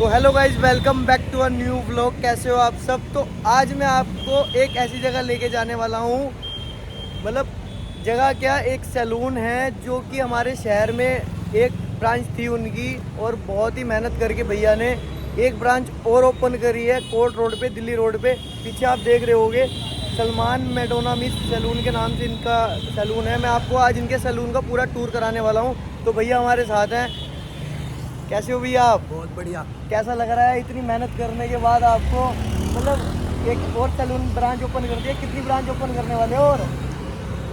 तो hello guys, welcome back to a new vlog. कैसे हो आप सब। तो आज मैं आपको एक ऐसी जगह लेके जाने वाला हूँ। मतलब जगह क्या, एक सैलून है जो कि हमारे शहर में एक ब्रांच थी उनकी, और बहुत ही मेहनत करके भैया ने एक ब्रांच और ओपन करी है कोर्ट रोड पे, दिल्ली रोड पे। पीछे आप देख रहे होगे सलमान मैडोना मिस सैलून के नाम से इनका सैलून है। मैं आपको आज इनके सैलून का पूरा टूर कराने वाला हूँ। तो भैया हमारे साथ हैं। कैसे हो भैया आप। बहुत बढ़िया। कैसा लग रहा है इतनी मेहनत करने के बाद आपको। मतलब एक और सैलून ब्रांच ओपन कर दिया। कितनी ब्रांच ओपन करने वाले हो। और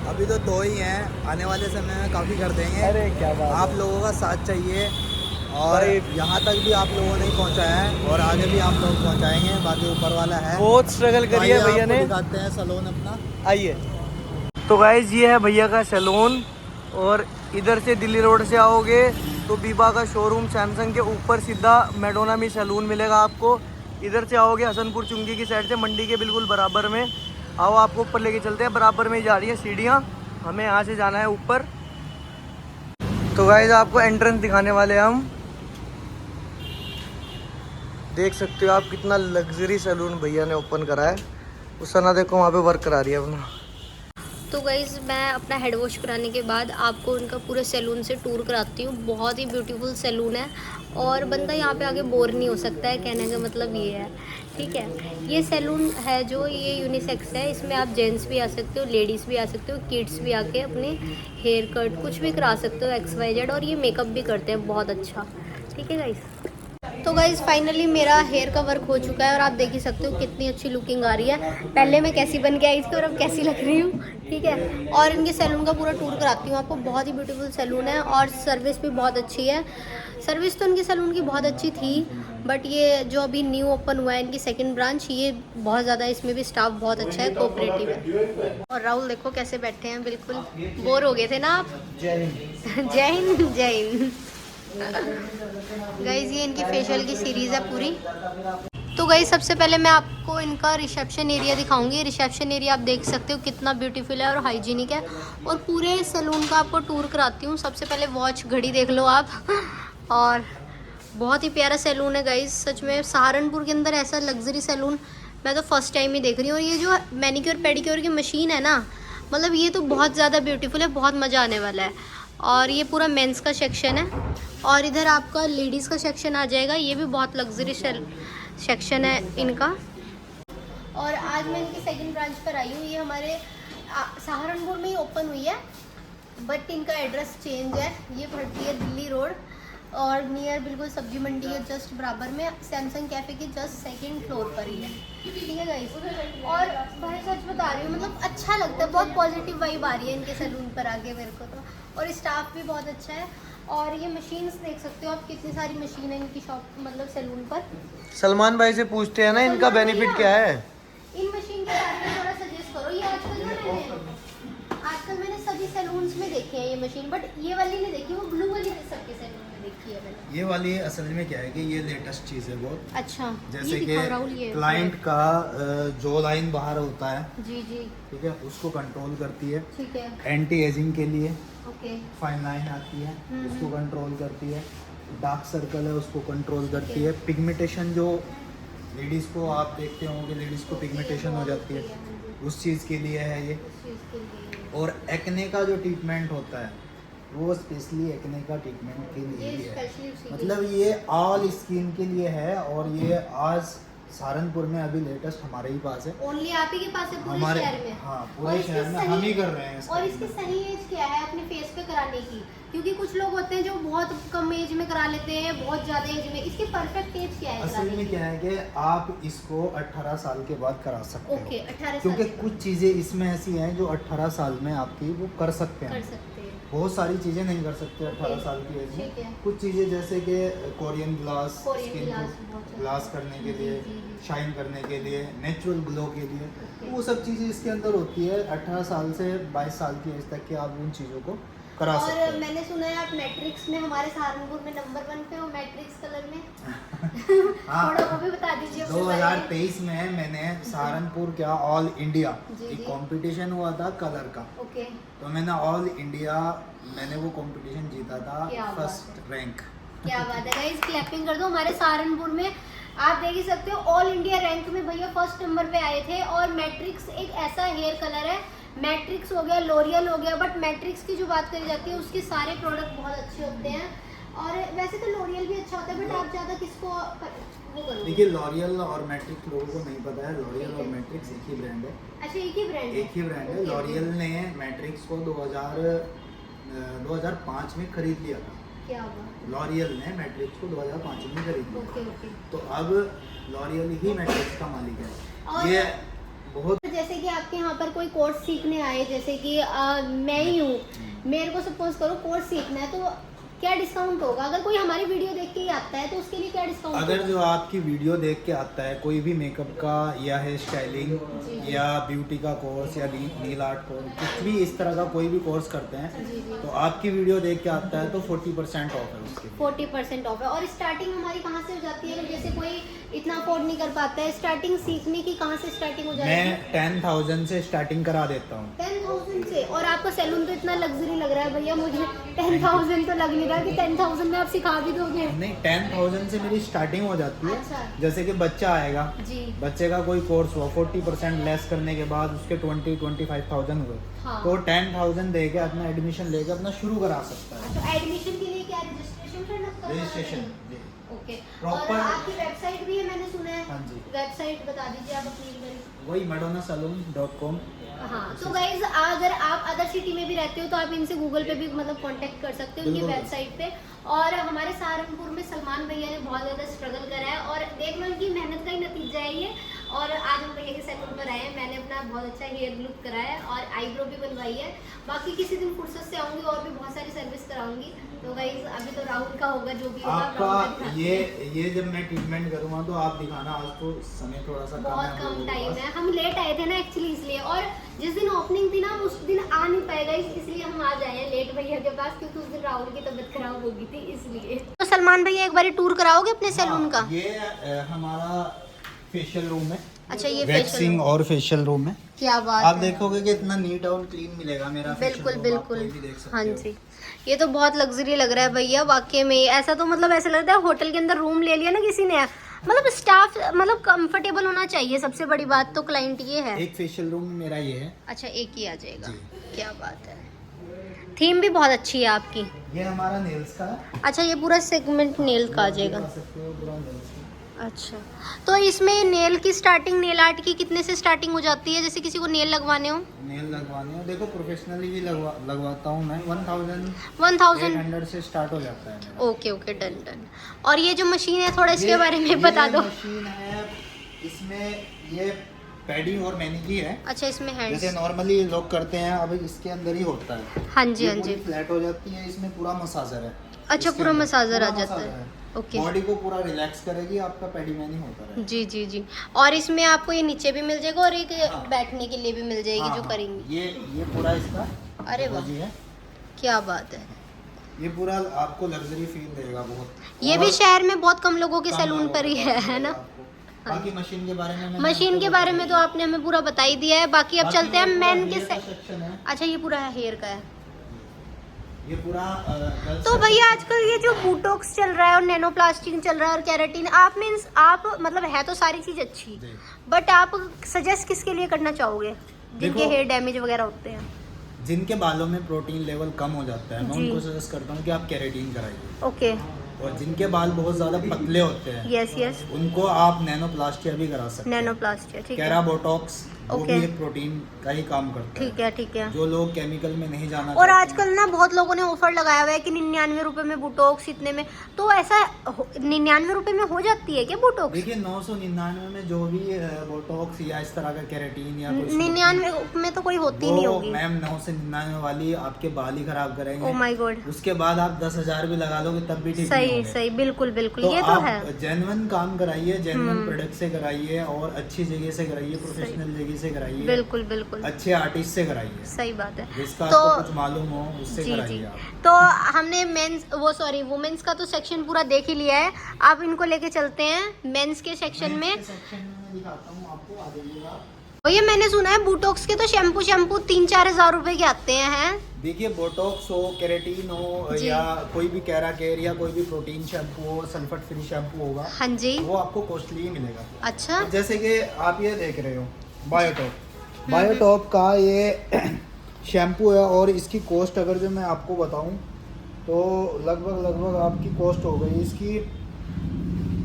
अभी तो 2 ही हैं, आने वाले समय में काफ़ी कर देंगे। अरे क्या बात आप है लोगों का साथ चाहिए और भाई। यहाँ तक भी आप लोगों ने ही पहुँचाया है और आगे भी आप लोग पहुँचाएंगे, बाकी ऊपर वाला है। बहुत स्ट्रगल तो करी आइए है भैया आपको ने। दिखाते हैं सैलून अपना। आइए। तो गाइज ये है भैया का सैलून, और इधर से दिल्ली रोड से आओगे तो बीबा का शोरूम सैमसंग के ऊपर सीधा मैडोना में सैलून मिलेगा आपको। इधर से आओगे हसनपुर चुंगी की साइड से, मंडी के बिल्कुल बराबर में। आओ आपको ऊपर लेके चलते हैं। बराबर में ही जा रही है सीढ़ियाँ, हमें यहाँ से जाना है ऊपर। तो गाइज आपको एंट्रेंस दिखाने वाले हैं हम। देख सकते हो आप कितना लग्जरी सैलून भैया ने ओपन करा है। उस सना देखो वहाँ पे वर्क करा रही है अपना। तो गाइज़ मैं अपना हेड वॉश कराने के बाद आपको उनका पूरे सैलून से टूर कराती हूँ। बहुत ही ब्यूटीफुल सैलून है और बंदा यहाँ पे आके बोर नहीं हो सकता है, कहने का मतलब ये है। ठीक है, ये सैलून है जो ये यूनिसेक्स है। इसमें आप जेंट्स भी आ सकते हो, लेडीज़ भी आ सकते हो, किड्स भी आके अपने हेयर कट कुछ भी करा सकते हो XYZ। और ये मेकअप भी करते हैं बहुत अच्छा। ठीक है गाइज़। तो गाइज़ फाइनली मेरा हेयर का वर्क हो चुका है और आप देख ही सकते हो कितनी अच्छी लुकिंग आ रही है। पहले मैं कैसी बन के आई थी और अब कैसी लग रही हूँ। ठीक है, और इनके सैलून का पूरा टूर कराती हूँ आपको। बहुत ही ब्यूटीफुल सैलून है और सर्विस भी बहुत अच्छी है। सर्विस तो इनके सैलून की बहुत अच्छी थी, बट ये जो अभी न्यू ओपन हुआ है इनकी सेकंड ब्रांच, ये बहुत ज़्यादा, इसमें भी स्टाफ बहुत अच्छा है, कोऑपरेटिव है। और राहुल देखो कैसे बैठे हैं, बिल्कुल बोर हो गए थे ना आप। जय हिंद। जय हिंद जय हिंद। गाइज ये इनकी फेशियल की सीरीज़ है पूरी। तो गाइज सबसे पहले मैं आपको इनका रिसेप्शन एरिया दिखाऊंगी। रिसेप्शन एरिया आप देख सकते हो कितना ब्यूटीफुल है और हाइजीनिक है। और पूरे सैलून का आपको टूर कराती हूँ। सबसे पहले वॉच घड़ी देख लो आप। और बहुत ही प्यारा सैलून है गाइज, सच में। सहारनपुर के अंदर ऐसा लग्जरी सैलून मैं तो फर्स्ट टाइम ही देख रही हूँ। और ये जो मैनिक्योर पेडिक्योर की मशीन है ना, मतलब ये तो बहुत ज़्यादा ब्यूटीफुल है, बहुत मज़ा आने वाला है। और ये पूरा मेंस का सेक्शन है और इधर आपका लेडीज़ का सेक्शन आ जाएगा। ये भी बहुत लग्जरी सेक्शन है इनका। और आज मैं इनकी सेकंड ब्रांच पर आई हूँ। ये हमारे सहारनपुर में ही ओपन हुई है, बट इनका एड्रेस चेंज है। ये पड़ती है दिल्ली रोड और नियर बिल्कुल सब्जी मंडी के जस्ट बराबर में, सैमसंग कैफ़े के जस्ट सेकंड फ्लोर पर ही है। ठीक है गाइस। और भाई सच बता रही हूँ, मतलब अच्छा लगता है, बहुत पॉजिटिव वाइब आ रही है इनके सैलून पर आके मेरे को तो। और स्टाफ भी बहुत अच्छा है। और ये मशीन्स देख सकते हो आप, कितनी सारी मशीन है इनकी शॉप, मतलब सैलून पर। सलमान भाई से पूछते हैं ना इनका बेनिफिट क्या है। इन मशीन के बारे में थोड़ा सजेस्ट करो। ये आजकल मैंने सभी सैलून्स में देखी है ये मशीन, बट ये वाली नहीं देखी, वो ब्लू वाली सबके सैलून में देखी है मैंने। ये वाली असल में क्या है कि ये लेटेस्ट चीज़ है बहुत। अच्छा, जैसे ये दिखाओ राहुल, ये कि क्लाइंट का जो लाइन बाहर होता है, जी जी, ठीक है, उसको कंट्रोल करती है। ठीक है, एंटी एजिंग के लिए ओके, फाइन लाइन आती है, उसको कंट्रोल करती है। डार्क सर्कल है, उसको कंट्रोल करती है। पिगमेंटेशन जो लेडीज़ को आप देखते होंगे, लेडीज़ को पिगमेंटेशन हो जाती है, उस चीज़ के लिए है ये। इस चीज़ के लिए। और एक्ने का जो ट्रीटमेंट होता है वो स्पेशली एक्ने का ट्रीटमेंट के लिए ये ही है। स्पेशली उसी के मतलब ये ऑल स्किन के लिए है। और ये आज सहारनपुर में अभी लेटेस्ट हमारे ही पास है। ओनली आप ही के पास है पूरे हमारे, शहर में? हाँ, और पूरे इसकी शहर में सही- हम ही कर रहे हैं इसका और इसकी ट्रीटमेंट। सही एज क्या है अपने फेस पे कराने की? क्योंकि कुछ लोग होते हैं जो बहुत कम एज में करा लेते हैं, बहुत ज़्यादा एज में। इसकी परफेक्ट एज क्या है असल कराने में की? क्या है कि आप इसको 18 साल के बाद करा सकते हो। ओके, 18 साल क्योंकि के बाद कुछ चीज़ें इसमें ऐसी हैं जो 18 साल में आपकी वो कर सकते कर हैं। सकते हैं। बहुत सारी चीज़ें नहीं कर सकते 18 ओके, साल की एज में। ठीक है। कुछ चीज़ें जैसे कि Korean glass, Korean skin glass को बहुत अच्छा। ग्लास करने के लिए, जी, जी। शाइन करने के लिए, नेचुरल ग्लो के लिए, ओके। तो वो सब चीज़ें इसके अंदर होती है। 18 साल से 22 साल की एज तक के आप उन चीज़ों को करा सकते और हैं। मैंने सुना है आप मैट्रिक्स में हमारे सहारनपुर में नंबर 1 पे हो, मैट्रिक्स कलर में। हाँ, थोड़ा वो भी बता दीजिए अपने बारे में। 2023 में मैंने सहारनपुर क्या ऑल इंडिया जी, एक जी। कंपटीशन हुआ था कलर का। ओके, तो मैंने ऑल इंडिया मैंने वो कंपटीशन जीता था, क्या बात फर्स्ट है। रैंक। क्या बात है गाइस, क्लैपिंग कर दो। हमारे सहारनपुर में आप देख ही सकते हो ऑल इंडिया रैंक में भैया फर्स्ट नंबर पे आए थे। और मैट्रिक्स एक ऐसा हेयर कलर है, मैट्रिक्स हो गया, लॉरियल हो गया, बट मैट्रिक्स की जो बात करी जाती है उसके सारे प्रोडक्ट बहुत अच्छे होते हैं। और वैसे तो लॉरियल भी अच्छा होता है, बट आप ज़्यादा किसको वो करोगे? देखिए लॉरियल और मैट्रिक्स लोगों को नहीं पता है, लॉरियल और मैट्रिक्स एक ही ब्रांड है। अच्छा, एक ही ब्रांड है? एक ही ब्रांड है। लॉरियल ने मैट्रिक्स को 2005 में खरीद लिया था। क्या बात? लॉरियल ने मैट्रिक्स को 2005 में खरीद लिया। Okay okay. तो अब लॉरियल ही मैट्रिक्स का मालिक है। और ये बहुत जैसे कि आपके यहाँ पर कोई कोर्स सीखने आए, जैसे कि मैं ही हूँ, मेरे को सपोज करो कोर्स सीखना है, तो क्या डिस्काउंट होगा? अगर कोई हमारी वीडियो देख के ही आता है तो उसके लिए क्या डिस्काउंट अगर होगा? जो आपकी वीडियो देख के आता है, कोई भी मेकअप का या हेयर स्टाइलिंग या ब्यूटी का कोर्स या नील आर्ट कोर्स, कुछ भी इस तरह का कोई भी कोर्स करते हैं, जी जी, तो आपकी वीडियो देख के आता है तो 40% ऑफ है उसके। 40% ऑफ है। और स्टार्टिंग हमारी कहाँ से हो जाती है? जैसे कोई इतना अफोर्ड नहीं कर पाता है, स्टार्टिंग सीखने की कहाँ से स्टार्टिंग हो जाती है? मैं 10,000 से स्टार्टिंग करा देता हूँ। 10,000 से? और आपका सैलून तो इतना लग्जरी लग रहा है भैया, मुझे 10,000 तो लग नहीं रहा कि 10,000 में आप सिखा भी दोगे। नहीं, 10,000 से मेरी स्टार्टिंग हो जाती है। अच्छा। जैसे कि बच्चा आएगा, जी बच्चे का कोई कोर्स हुआ, 40% लेस करने के बाद उसके 20-25,000 हुए, हाँ। तो 10,000 दे के अपना एडमिशन लेके अपना शुरू करा सकता है। तो एडमिशन के लिए क्या रजिस्ट्रेशन करना पड़ता है? रजिस्ट्रेशन जी। ओके। और Proper- आपकी वेबसाइट भी है मैंने सुना है। हाँ जी। वेबसाइट बता दीजिए आप अपनी। वही madonnasalon.com। हाँ, तो गाइज अगर आप अदर सिटी में भी रहते हो तो आप इनसे गूगल पे भी मतलब कांटेक्ट कर सकते हो उनकी बिल्कुल। वेबसाइट पे। और हमारे सहारनपुर में सलमान भैया ने बहुत ज़्यादा स्ट्रगल करा है और देख लो इनकी मेहनत का ही नतीजा है ये। और आज हम भैया के सैलून पर आए हैं, मैंने अपना बहुत अच्छा हेयर लुक कराया है और आईब्रो भी बनवाई है। बाकी किसी दिन फुर्सत से आऊँगी और भी बहुत सारी सर्विस कराऊंगी। तो गाइज अभी तो राहुल का होगा, जो भी होगा राहुल का आपका दिखाते ये जब मैं ट्रीटमेंट करूँगा तो आप दिखाना। आज तो समय थोड़ा सा हैं। कम बहुत है हम कम लोगों के टाइम पास। है, हम लेट आए थे ना एक्चुअली इसलिए। और जिस दिन ओपनिंग थी ना हम उस दिन आ नहीं पाएगा, इसलिए हम आज आए हैं लेट भैया के पास, क्योंकि उस दिन राहुल की तबीयत खराब हो गई थी इसलिए। तो सलमान भैया एक बार टूर कराओगे अपने सैलून का? हाँ, ये हमारा फेशियल रूम है। अच्छा, ये वैक्सिंग और फेशियल रूम है। क्या बात आप है। देखोगे कि इतना नीट और क्लीन मिलेगा मेरा facial बिल्कुल room, आप बिल्कुल। कोई भी देख सकते हाँ हो। जी, ये तो बहुत लग्जरी लग रहा है भैया वाकई में। ऐसा तो मतलब ऐसा लगता है होटल के अंदर रूम ले लिया ना किसी ने। मतलब स्टाफ मतलब कंफर्टेबल होना चाहिए, सबसे बड़ी बात तो क्लाइंट ये है। एक फेशियल रूम मेरा ये है। अच्छा, एक ही आ जाएगा। जी। क्या बात है। थीम भी बहुत अच्छी है आपकी। ये हमारा नेल्स का है। अच्छा, ये पूरा सेगमेंट नेल का आ जाएगा। दिखा सकते हो पूरा nails का। अच्छा, तो इसमें नेल की स्टार्टिंग, नेल आर्ट की कितने से स्टार्टिंग हो जाती है? जैसे किसी को नेल लगवाने हो? नेल लगवाने हो, देखो प्रोफेशनली भी लगवाता हूँ मैं। 1000 1,800 से स्टार्ट हो जाता है मेरा। Okay okay, done done. और ये जो मशीन है थोड़ा इसके बारे में ये बता दो। मशीन है, इसमें ये पैडी और मैनी की है। अच्छा, इसमें हैंड्स। जैसे नॉर्मली लोग करते हैं, अब इसके अंदर ही होता है। हाँ जी हाँ जी। फ्लैट हो जाती है, इसमें पूरा मसाजर है। अच्छा, इसके पूरा अंदर मसाजर आ पूरा जाता मसाजर है। ओके। बॉडी को पूरा रिलैक्स करेगी, आपका पैडी मैनी होता रहेगा। जी जी जी। और इसमें आपको ये नीचे भी मिल जाएगा और एक हाँ। बैठने के लिए भी मिल जाएगी हाँ, जो हाँ। करेंगी। ये पूरा इसका अरे वाह, जी है। क्या बात है। ये पूरा आपको लग्जरी फील देगा बहुत। ये और भी शहर में बहुत कम लोगों के कम सैलून लोगों पर ही को है ना? आपको। बाकी मशीन के बारे में मैंने मशीन आपको के बारे में तो बताया। आपने हमें पूरा बता ही दिया है। बाकी अब बाकी चलते हैं ये पूरा मेन के hair का section है। अच्छा, ये पूरा हेयर का है। ये पूरा girls तो का भैया section आजकल ये जो बोटॉक्स चल रहा है और नैनोप्लास्टिक चल रहा है और कैराटिन, आप मीन्स आप मतलब है तो सारी चीज अच्छी, जी। बट आप सजेस्ट किसके लिए करना चाहोगे जिनके देखो- हेयर डैमेज वगैरह होते हैं? जिनके बालों में प्रोटीन लेवल कम हो जाता है, मैं जी। उनको सजेस्ट करता हूँ कि आप केराटिन कराइए। ओके, और जिनके बाल बहुत ज़्यादा पतले होते हैं, यस यस, उनको आप नैनोप्लास्टिया भी करा सकते हैं। नैनोप्लास्टिक, ठीक है कैराबोटॉक्स वो ओके। भी एक प्रोटीन का ही काम करता ठीक है ठीक है। जो लोग केमिकल में नहीं जाना और चाहते आजकल ना बहुत लोगों ने ऑफर लगाया हुआ है कि 99 रुपए में बोटॉक्स, इतने में। तो ऐसा 99 रुपए में हो जाती है क्या बोटॉक्स? देखिए 999 में जो भी बोटॉक्स या इस तरह का केराटिन या कुछ 99 में तो कोई होती नहीं वो होगी। मैम 999 वाली आपके बाल ही खराब ओ करेंगे। My God. उसके बाद आप 10,000 भी लगा लोगे तब भी ठीक नहीं सही होंगे। सही, बिल्कुल बिल्कुल, तो ये तो है। आप जेन्युइन काम कराइए, जेन्युइन प्रोडक्ट से कराइए और अच्छी जगह से कराइए, प्रोफेशनल जगह से कराइए, बिल्कुल बिल्कुल, अच्छे आर्टिस्ट से कराइए, सही बात है। जिसका तो आपको कुछ मालूम हो उससे जी जी, कराइए आप। तो हमने मेंस वुमेन्स का तो सेक्शन पूरा देख ही लिया है। आप इनको लेके चलते हैं मेंस के सेक्शन में। सेक्शन में मैं दिखाता हूँ आपको, आ जाइएगा। भैया मैंने सुना है बोटॉक्स के तो शैम्पू 3-4 हज़ार रुपए के आते हैं। देखिए बोटॉक्स हो, केराटिन हो जी। या कोई भी कैरा केयर या कोई भी प्रोटीन शैम्पू हो, सल्फर फ्री शैम्पू होगा, हाँ जी। वो आपको कॉस्टली ही मिलेगा। अच्छा। जैसे कि आप ये देख रहे हो बायोटॉप का ये शैम्पू है और इसकी कॉस्ट अगर जो मैं आपको बताऊं तो लगभग आपकी कॉस्ट हो गई इसकी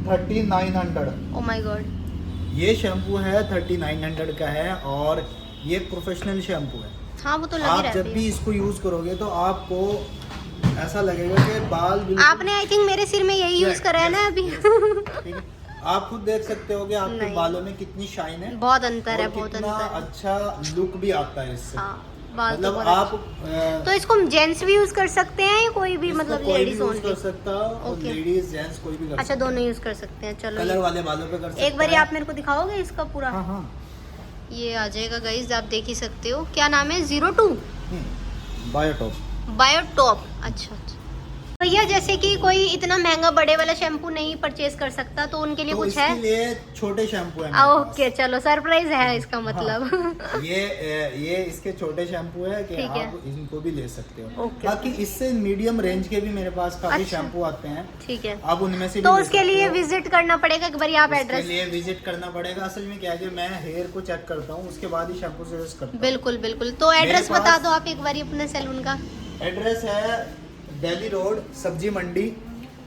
3900। Oh my God. ये शैम्पू है 3900 का है और ये प्रोफेशनल शैम्पू है। हाँ वो तो लगी आप रहती जब है। भी इसको यूज करोगे तो आपको ऐसा लगेगा कि बाल बिल्कुल आपने आई थिंक मेरे सिर में यही यूज करा है ना अभी। ठीक है। आप खुद देख सकते हो कि आपके नहीं। बालों में कितनी शाइन है बहुत अंतर है, और बहुत कितना अंतर है। अच्छा लुक भी आता है इससे। हाँ बाल तो मतलब बहुत आप अच्छे। तो इसको जेंट्स भी यूज कर सकते हैं या कोई भी इसको मतलब कोई भी लेडीज यूज कर ओनली? सकता है और Okay. लेडीज जेंट्स कोई भी कर अच्छा सकता दोनों यूज कर सकते हैं। है। चलो कलर वाले बालों पे कर सकता एक बारी है। आप मेरे को दिखाओगे इसका पूरा? हाँ हाँ। ये आ जाएगा गाइज, आप देख ही सकते हो। क्या नाम है? 02 बायोटॉप। बायोटॉप। अच्छा अच्छा भैया, जैसे कि कोई इतना महंगा बड़े वाला शैम्पू नहीं परचेज कर सकता तो उनके लिए तो कुछ इसके है? लिए छोटे शैम्पू है मेरे ओके चलो, सरप्राइज है इसका मतलब। पास। ये इसके छोटे शैम्पू है कि ठीक है। आप इनको भी ले सकते हो। ओके। बाकी इससे मीडियम रेंज के भी मेरे पास काफी अच्छा। शैम्पू आते हैं, ठीक है। आप उनमें से भी तो ले उसके सकते लिए हो। विजिट करना पड़ेगा एक बारी, आप उसके एड्रेस? लिए विजिट करना पड़ेगा। असल में क्या है कि मैं हेयर को चेक करता हूँ, उसके बाद ही शैम्पू सजेस्ट करता हूँ। बिल्कुल बिल्कुल। तो एड्रेस मेरे बता पास- दो आप एक बारी अपने सैलून का। एड्रेस है दिल्ली रोड सब्जी मंडी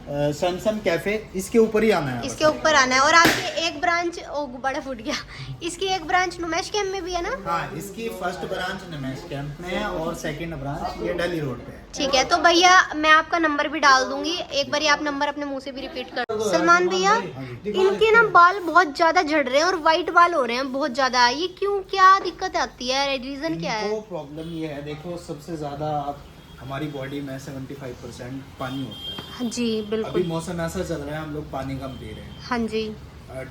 सैमसंग कैफे, इसके ऊपर ही आना है। इसके ऊपर आना है। और आपके एक ब्रांच, ओ बड़ा फूट गया, इसकी एक ब्रांच नुमैश कैम्प में भी है ना? हाँ, इसकी फर्स्ट ब्रांच निमेश कैंप में है और सेकंड ब्रांच ये दिल्ली रोड पे है। ठीक है। तो भैया मैं आपका नंबर भी डाल दूंगी, एक बारी आप नंबर अपने मुंह से भी रिपीट कर दो। सलमान भैया, इनके ना बाल बहुत ज्यादा झड़ रहे हैं और वाइट बाल हो रहे हैं बहुत ज्यादा, ये क्यों, क्या दिक्कत आती है, रीजन क्या है? इनको प्रॉब्लम ये है, देखो सबसे ज्यादा आप हमारी बॉडी में 75% पानी होता है। हाँ जी अभी बिल्कुल। मौसम ऐसा चल रहा है, हम लोग पानी कम पी रहे हैं। हाँ जी।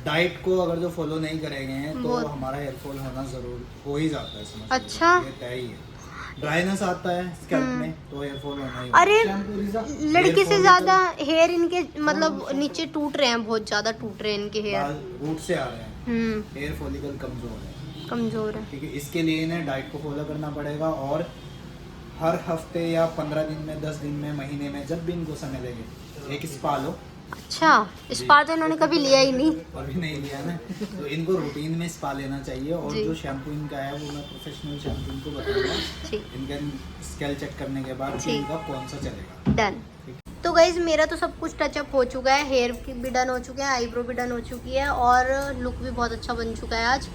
डाइट को अगर जो फॉलो नहीं करेंगे तो बहुत- हमारा हेयर फॉल होना जरूर हो ही जाता है, समझ अच्छा। लीजिए, ये तय ही है। ड्राइनेस आता है स्कैल्प में तो हेयर फॉल होना ही अरे है। लड़की Hair से fall ज्यादा हेयर इनके मतलब नीचे टूट रहे हैं, बहुत ज्यादा टूट रहे हैं इनके हेयर। बाल रूट से आ रहे हैं, हेयर फॉलिकल कमजोर है। कमजोर है। ठीक है, इसके लिए इन्हें डाइट को फॉलो करना पड़ेगा और हर हफ्ते या 15 दिन में, 10 दिन में, महीने में, जब भी इनको समय लगे एक स्पा लो। अच्छा, स्पा तो इन्होंने कभी लिया ही नहीं। अभी नहीं लिया ना, तो इनको रूटीन में स्पा लेना चाहिए। और जी। जो शैम्पू इनका है वो मैं प्रोफेशनल शैम्पू इनको बताऊंगा ठीक, इनका स्केल चेक करने के बाद कि ठीक। इनका कौन सा चलेगा। डन। तो गाइज मेरा तो सब कुछ टचअप हो चुका है, हेयर भी डन हो चुके हैं, आईब्रो भी डन हो चुकी है और लुक भी बहुत अच्छा बन चुका है आज।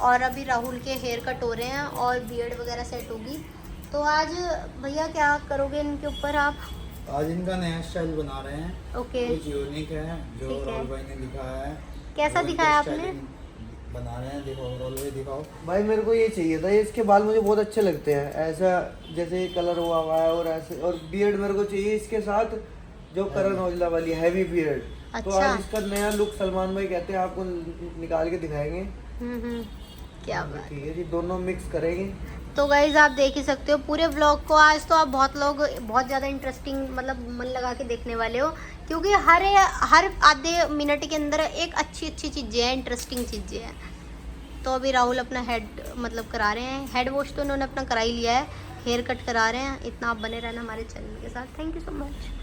और अभी राहुल के हेयर कट हो रहे हैं और बियर्ड वगैरह सेट होगी। तो आज भैया क्या करोगे इनके ऊपर आप? आज इनका नया स्टाइल बना रहे हैं, ओके। कुछ यूनिक है जो ठीक है। राहुल भाई ने दिखाया है। कैसा वो दिखाया इनका आपने? styling बना रहे हैं, देखो राहुल भाई दिखाओ। भाई मेरे को ये चाहिए था, ये इसके बाल मुझे बहुत अच्छे लगते हैं, ऐसा जैसे कलर हुआ है और ऐसे, और बियर्ड मेरे को चाहिए इसके साथ जो करण औजला वाली हैवी बियर्ड। तो अच्छा। आज इसका नया लुक सलमान भाई कहते हैं आपको निकाल के दिखाएंगे। क्या बात। ठीक है जी, दोनों मिक्स करेंगे। तो गाइज आप देख ही सकते हो पूरे व्लॉग को। आज तो आप बहुत लोग बहुत ज़्यादा इंटरेस्टिंग मतलब मन लगा के देखने वाले हो, क्योंकि हर आधे मिनट के अंदर एक अच्छी चीज़ें हैं, इंटरेस्टिंग चीज़ें हैं। तो अभी राहुल अपना हेड मतलब करा रहे हैं, हेड वॉश तो उन्होंने अपना करा ही लिया है, हेयर कट करा रहे हैं। इतना आप बने रहना हमारे चैनल के साथ। Thank you so much.